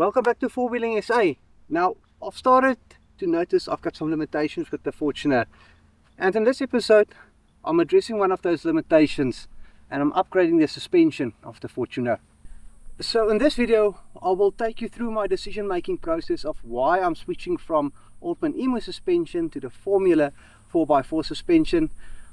Welcome back to Four Wheeling SA. Now, I've started to notice I've got some limitations with the Fortuner, and in this episode I'm addressing one of those limitations and I'm upgrading the suspension of the Fortuner. So in this video I will take you through my decision making process of why I'm switching from Old Man Emu suspension to the Formula 4x4 suspension.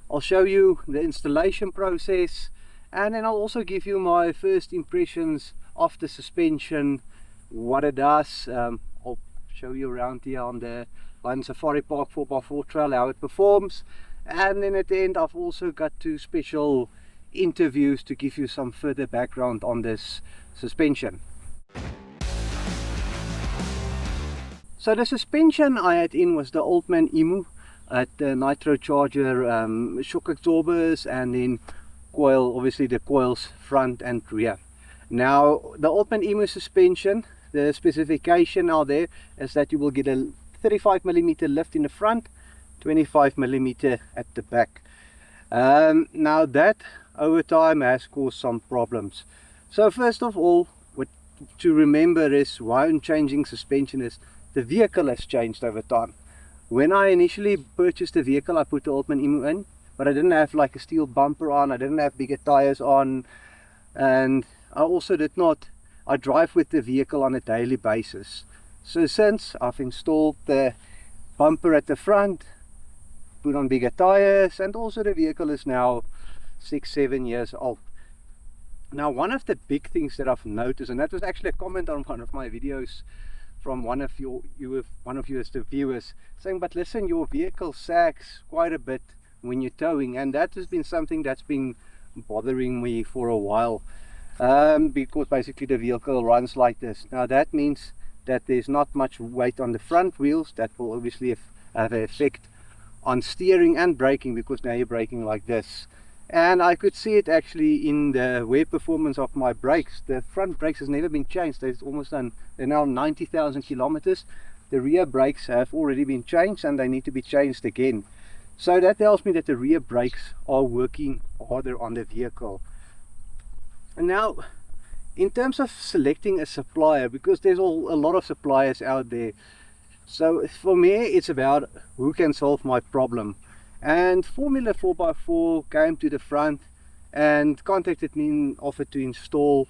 I'll show you the installation process, and then I'll also give you my first impressions of the suspension, what it does. I'll show you around here on the London Safari Park 4x4 trail how it performs, and then at the end I've also got two special interviews to give you some further background on this suspension. So the suspension I had in was the Old Man Emu at the nitro charger, shock absorbers, and then coil, obviously the coils front and rear. Now the Old Man Emu suspension, the specification out there is that you will get a 35mm lift in the front, 25mm at the back. Now that over time has caused some problems. So first of all, what to remember is why I'm changing suspension is the vehicle has changed over time. When I initially purchased the vehicle, I put the Old Man Emu in, but I didn't have like a steel bumper on, I didn't have bigger tires on, and I also did not, I drive with the vehicle on a daily basis. So since I've installed the bumper at the front, put on bigger tires, and also the vehicle is now 6-7 years old. Now one of the big things that I've noticed, and that was actually a comment on one of my videos from one of you as the viewers, saying, but listen, your vehicle sags quite a bit when you're towing, and that has been something that's been bothering me for a while, because basically the vehicle runs like this. Now that means that there's not much weight on the front wheels. That will obviously have an effect on steering and braking, because now you're braking like this. And I could see it actually in the wear performance of my brakes. The front brakes has never been changed. They're almost done. They're now 90,000 kilometers. The rear brakes have already been changed and they need to be changed again. So that tells me that the rear brakes are working harder on the vehicle. And now, in terms of selecting a supplier, because there's a lot of suppliers out there, so for me it's about who can solve my problem. And Formula 4x4 came to the front and contacted me and offered to install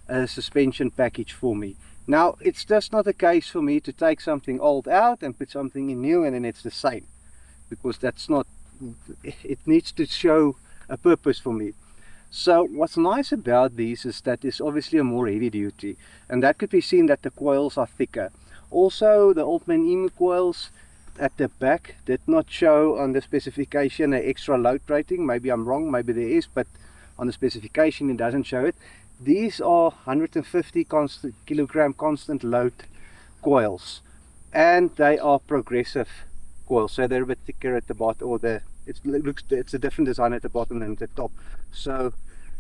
a suspension package for me. Now it's just not a case for me to take something old out and put something in new and then it's the same, because that's not, it needs to show a purpose for me. So what's nice about these is that it's obviously a more heavy duty, and that could be seen that the coils are thicker. Also the Old Man Emu coils at the back did not show on the specification an extra load rating. Maybe I'm wrong, maybe there is, but on the specification it doesn't show it. These are 150 kilogram constant load coils, and they are progressive coils, so they're a bit thicker at the bottom, or it's a different design at the bottom than at the top. So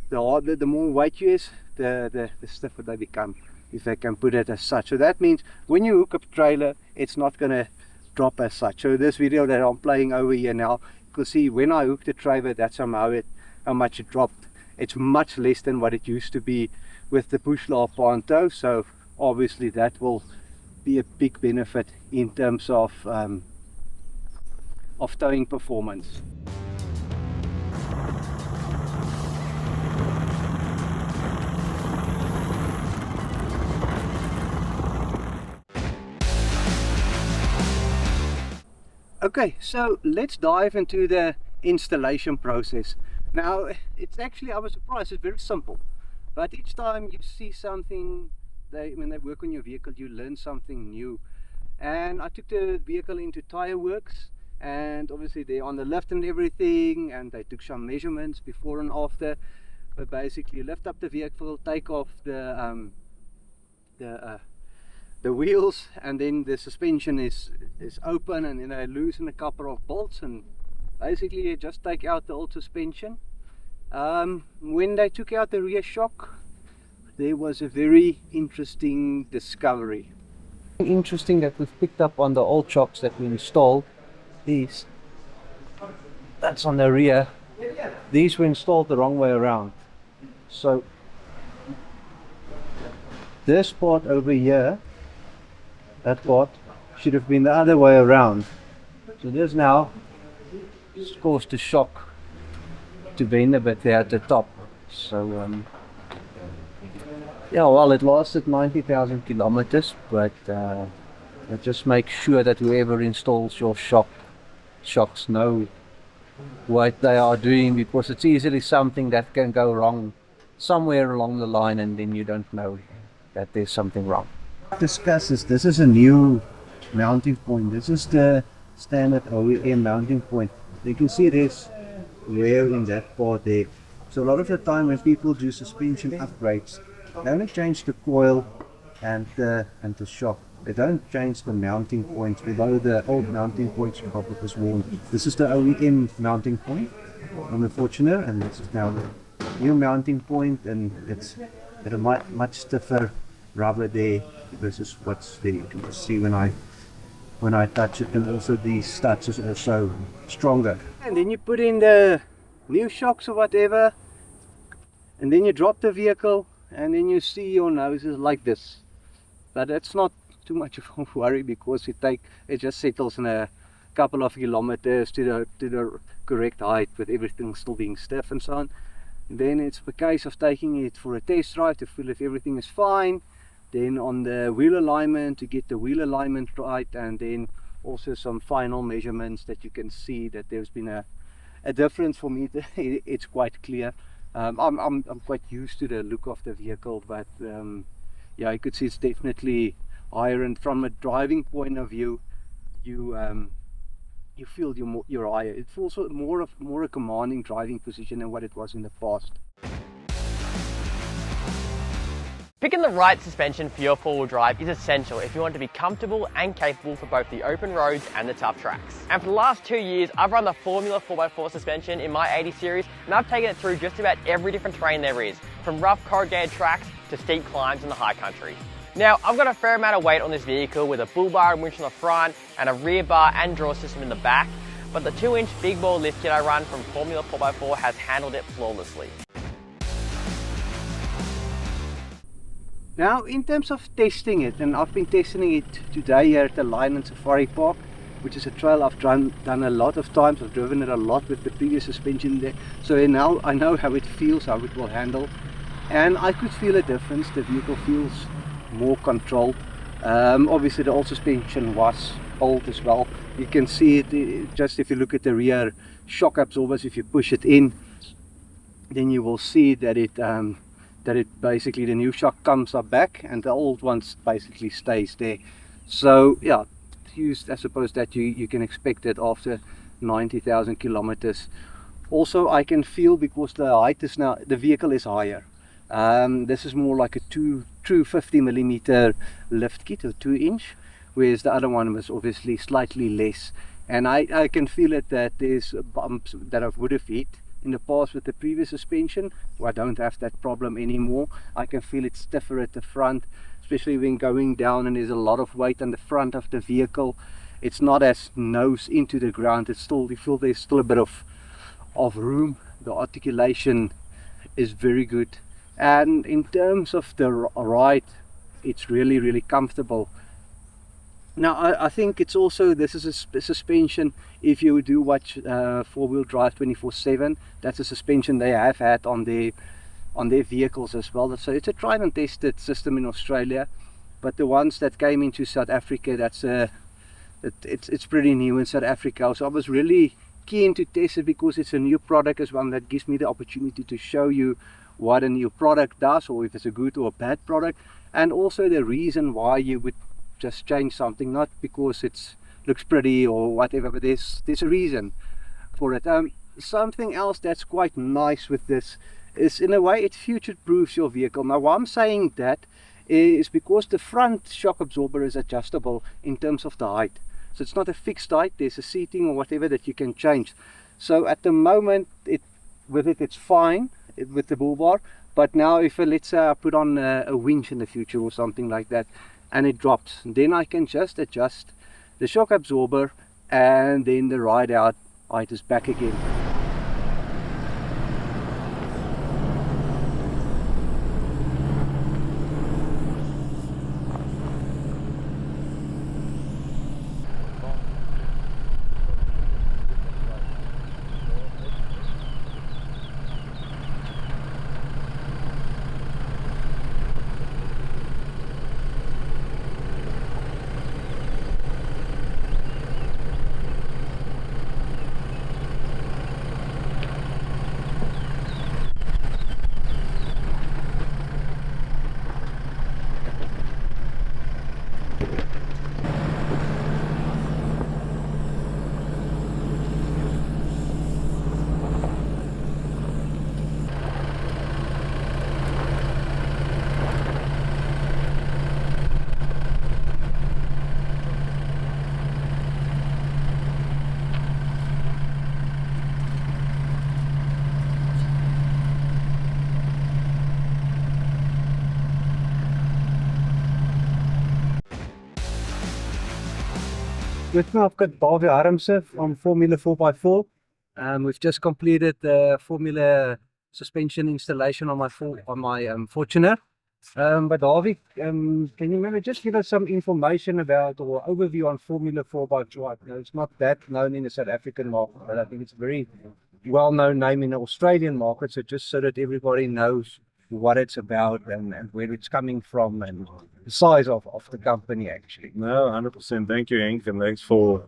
the more weight you is, the stiffer they become, if I can put it as such. So that means when you hook up a trailer, it's not going to drop as such. So this video that I'm playing over here now, you can see when I hooked the trailer, that's how much it dropped. It's much less than what it used to be with the push law Panto. So obviously that will be a big benefit in terms of towing performance. Okay, so let's dive into the installation process. Now it's actually, I was surprised, it's very simple, but each time you see something, when they work on your vehicle, you learn something new. And I took the vehicle into Tire Works, and obviously they're on the lift and everything, and they took some measurements before and after. But basically you lift up the vehicle, take off the wheels, and then the suspension is open, and then I loosen a couple of bolts, and basically you just take out the old suspension. When they took out the rear shock, there was a very interesting discovery. Interesting that we've picked up on the old shocks that we installed. That's on the rear. These were installed the wrong way around. So this part over here, that part, should have been the other way around. So this now caused the shock to bend a bit there at the top. So yeah, well, it lasted 90,000 kilometers, but just make sure that whoever installs your shocks know what they are doing, because it's easily something that can go wrong somewhere along the line and then you don't know that there's something wrong. Discuss this is a new mounting point. This is the standard OEM mounting point. You can see there's wear in that part there. So a lot of the time when people do suspension upgrades, they only change the coil and the shock. They don't change the mounting points, although the old mounting points probably was worn. This is the OEM mounting point on the Fortuner, and this is now the new mounting point, and it's got a much stiffer rubber there versus what's there. You can see when I touch it, and also these studs is also stronger. And then you put in the new shocks or whatever, and then you drop the vehicle, and then you see your noses like this. But it's not too much of a worry, because it just settles in a couple of kilometers to the correct height, with everything still being stiff and so on. And then it's a case of taking it for a test drive to feel if everything is fine. Then on the wheel alignment, to get the wheel alignment right, and then also some final measurements that you can see that there's been a difference. For me, it's quite clear. I'm quite used to the look of the vehicle, but yeah, you could see it's definitely higher, and from a driving point of view, you feel you're higher. It's also more a commanding driving position than what it was in the past. Picking the right suspension for your four-wheel drive is essential if you want to be comfortable and capable for both the open roads and the tough tracks. And for the last 2 years, I've run the Formula 4x4 suspension in my 80 series, and I've taken it through just about every different terrain there is, from rough corrugated tracks to steep climbs in the high country. Now, I've got a fair amount of weight on this vehicle with a bull bar and winch on the front and a rear bar and draw system in the back, but the 2-inch big ball lift kit I run from Formula 4x4 has handled it flawlessly. Now, in terms of testing it, and I've been testing it today here at the Lion and Safari Park, which is a trail I've done a lot of times. I've driven it a lot with the previous suspension there, so now I know how it feels, how it will handle, and I could feel a difference. The vehicle feels more controlled. Obviously the old suspension was old as well. You can see it just if you look at the rear shock absorbers. If you push it in, then you will see that it basically, the new shock comes up back and the old ones basically stays there. So yeah, I suppose that you can expect it after 90,000 kilometers. Also, I can feel, because the height is now, the vehicle is higher. This is more like a true 50mm lift kit, or 2-inch, whereas the other one was obviously slightly less. And I can feel it, that there's bumps that I would have hit in the past with the previous suspension. Well, I don't have that problem anymore. I can feel it stiffer at the front, especially when going down and there's a lot of weight on the front of the vehicle. It's not as nose into the ground. It's still, you feel there's still a bit of room. The articulation is very good, and in terms of the ride, it's really comfortable. Now I think it's also, this is a suspension, if you do watch 4-wheel drive 24/7, that's a suspension they have had on their vehicles as well. So it's a tried and tested system in Australia, but the ones that came into South Africa, it's pretty new in South Africa. So I was really keen to test it, because it's a new product as well, and that gives me the opportunity to show you what a new product does, or if it's a good or a bad product, and also the reason why you would just change something, not because it looks pretty or whatever, but there's a reason for it. Something else that's quite nice with this is, in a way, it future proofs your vehicle. Now why I'm saying that is because the front shock absorber is adjustable in terms of the height, so it's not a fixed height. There's a seating or whatever that you can change. So at the moment it's fine with the bull bar, but now if let's say I put on a winch in the future or something like that, and it drops, then I can just adjust the shock absorber, and then the ride out height is back again. With me, I've got Barbie Harmse from Formula 4x4. We've just completed the Formula suspension installation on my Fortuner. But Harvey, can you maybe just give us some information about or overview on Formula 4x4? It's not that known in the South African market, but I think it's a very well-known name in the Australian market. So just so that everybody knows what it's about and where it's coming from and the size of the company actually. No, 100%. Thank you, Henk, and thanks for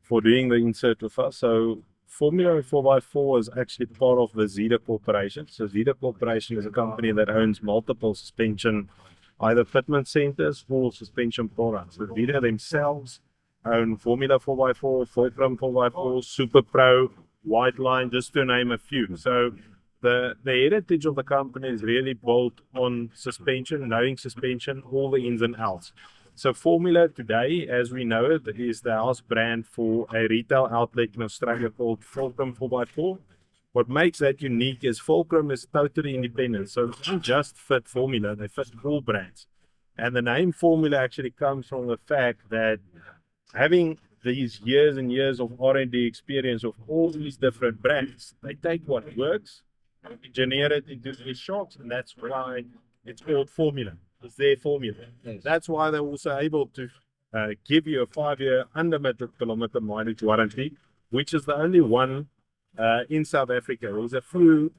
doing the insert with us. So Formula 4x4 is actually part of the Zeta Corporation. So Zeta Corporation is a company that owns multiple suspension, either fitment centers or suspension products. So Zeta themselves own Formula 4x4, Fulcrum 4x4, Super Pro, White Line, just to name a few. So the heritage of the company is really built on suspension, knowing suspension, all the ins and outs. So Formula today, as we know it, is the house brand for a retail outlet in Australia called Fulcrum 4x4. What makes that unique is Fulcrum is totally independent. So they don't just fit Formula, they fit all brands. And the name Formula actually comes from the fact that having these years and years of R&D experience of all these different brands, they take what works, engineer it into these shocks, and that's why it's called Formula. It's their formula. Yes. That's why they're also able to give you a 5-year unlimited kilometer mileage warranty, which is the only one in South Africa. There's a few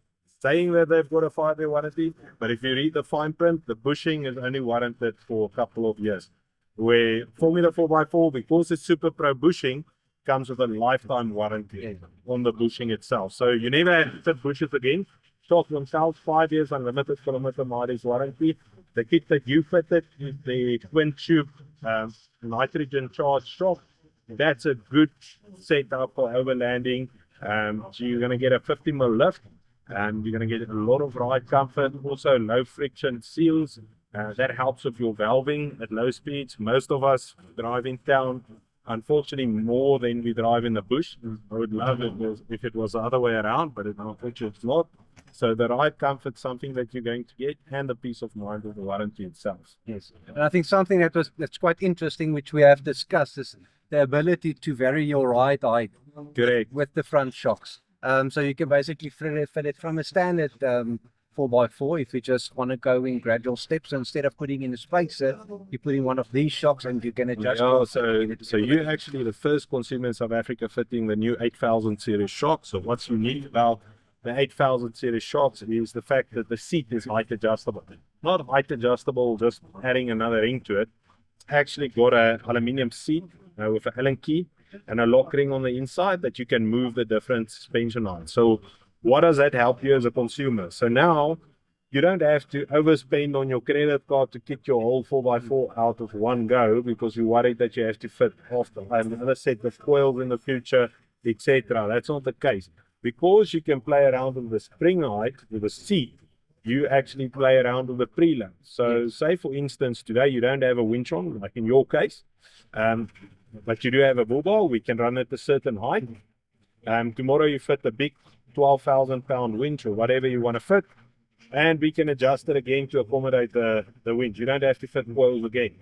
saying that they've got a 5-year warranty, but if you read the fine print, the bushing is only warranted for a couple of years. Where Formula 4x4, because it's Super Pro bushing, comes with a lifetime warranty on the bushing itself. So you never have to fit bushes again. Shock themselves, 5 years unlimited kilometer mileage warranty. The kit that you fitted is the twin tube nitrogen charged shock. That's a good setup for overlanding. So you're going to get a 50 mil lift. You're going to get a lot of ride comfort, also low friction seals. That helps with your valving at low speeds. Most of us drive in town, unfortunately, more than we drive in the bush. I would love it if it was the other way around, but unfortunately it's not. So the ride comfort is something that you're going to get, and the peace of mind of the warranty itself. Yes, and I think something that's quite interesting, which we have discussed, is the ability to vary your ride height. Correct. With the front shocks. So you can basically fit it from a standard 4x4 if you just want to go in gradual steps. Instead of putting in a spacer, you put in one of these shocks and you can adjust. Yeah, so you're actually the first consumer in South Africa fitting the new 8000 series shocks. So what's unique about the 8000 series shocks is the fact that the seat is height adjustable. Not height adjustable, just adding another ring to it. It's actually got an aluminium seat with an Allen key and a lock ring on the inside that you can move the different suspension on. So what does that help you as a consumer? So now you don't have to overspend on your credit card to get your whole 4x4 out of one go because you're worried that you have to fit off another set of coils in the future, etc. That's not the case. Because you can play around with the spring height, with the seat, you actually play around with the preload. So say for instance, today you don't have a winch on, like in your case, but you do have a bull bar, we can run at a certain height. Tomorrow you fit a big 12,000 pound winch or whatever you want to fit, and we can adjust it again to accommodate the winch. You don't have to fit coils again.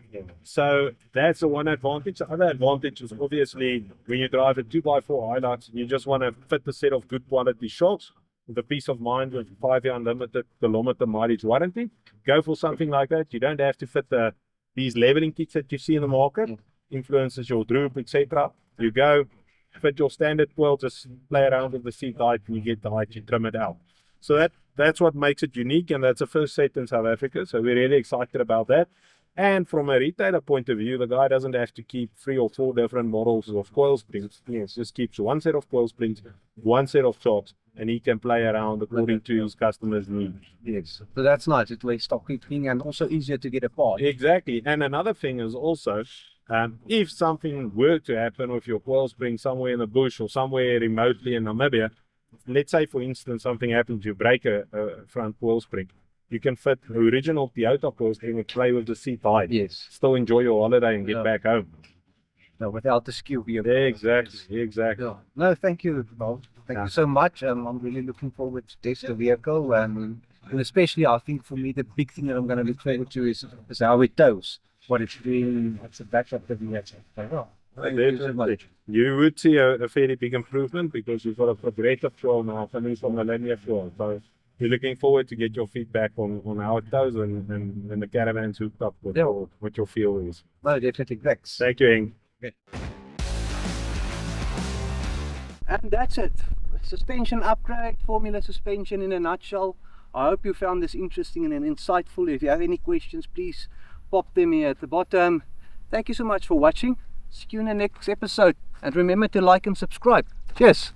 So that's the one advantage. The other advantage is obviously when you drive a 2x4 highlights, you just want to fit a set of good quality shocks with the peace of mind with 5-year unlimited kilometer mileage warranty. Go for something like that. You don't have to fit these leveling kits that you see in the market, influences your droop, etc. You go fit your standard coil, just play around with the seat height, and you get the height, you trim it out. So that's what makes it unique, and that's the first set in South Africa. So we're really excited about that. And from a retailer point of view, the guy doesn't have to keep 3 or 4 different models of coil springs. He just keeps one set of coil springs, one set of shocks, and he can play around according to his customers' needs. Yes, so that's nice. It's less stock keeping and also easier to get apart. Exactly. And another thing is also, if something were to happen with your coil spring somewhere in the bush or somewhere remotely in Namibia, let's say for instance something happens, you break a front coil spring, you can fit the original Toyota coil spring and play with the seat height. Yes. Still enjoy your holiday and get back home. No, without the skew. Exactly. Yeah. No, thank you, Bob. Thank you so much. I'm really looking forward to test the vehicle, and especially I think for me the big thing that I'm going to look forward to is how it tows, what it's doing, what's the back of the vehicle. Thank you so Definitely. much. You would see a fairly big improvement because you've got a progressive flow now coming from the linear flow. So we're looking forward to get your feedback on how it goes and the caravan's hooked up with what your feel is. No, definitely. Thanks. Thank you, Eng. And that's it. Suspension upgrade, Formula suspension in a nutshell. I hope you found this interesting and insightful. If you have any questions, please pop them here at the bottom. Thank you so much for watching. See you in the next episode. And remember to like and subscribe. Cheers.